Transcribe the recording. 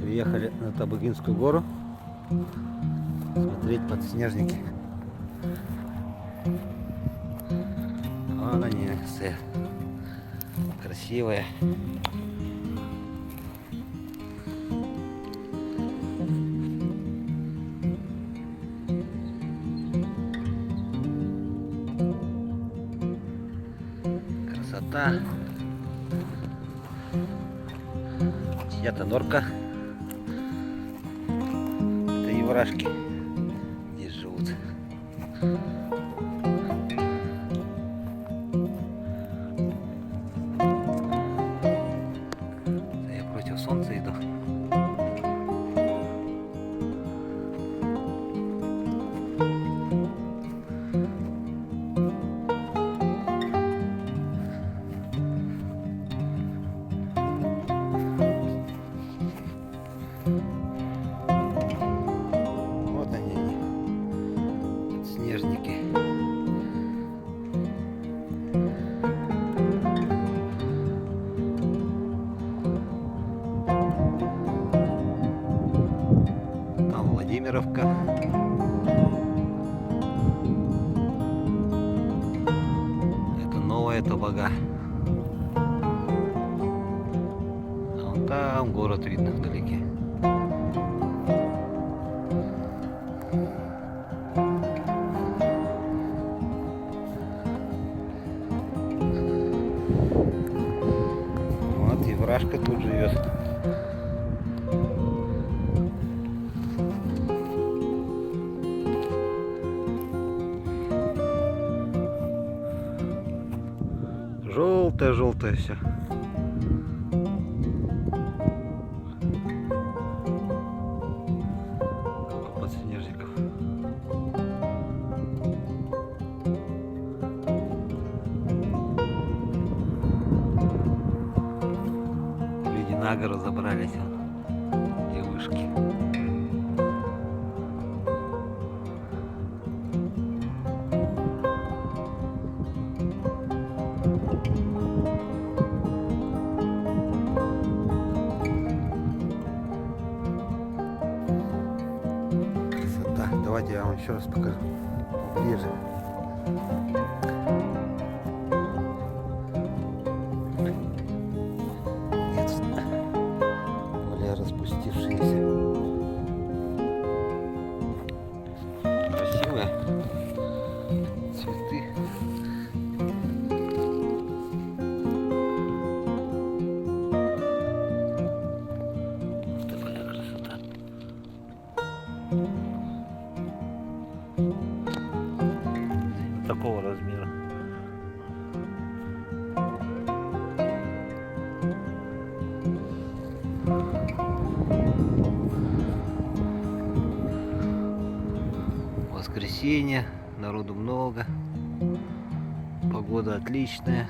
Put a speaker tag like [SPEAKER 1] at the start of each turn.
[SPEAKER 1] Приехали на Табыгинскую гору смотреть подснежники. Вон они все красивые. Красота. Чья-то норка. Это еврашки здесь живут. Я против солнца иду. Вот они, подснежники. Там Владимировка. Это Новая Табага. А вон там город видно вдалеке. Вот еврашка тут живет. Желтое все. Сколько подснежников. Люди на гору забрались. И вышки. Красота. Давайте я вам еще раз покажу ближе. Нет, более распустившиеся. Красивые цветы. Такая красота. Такого размера. Воскресенье, народу много, погода отличная.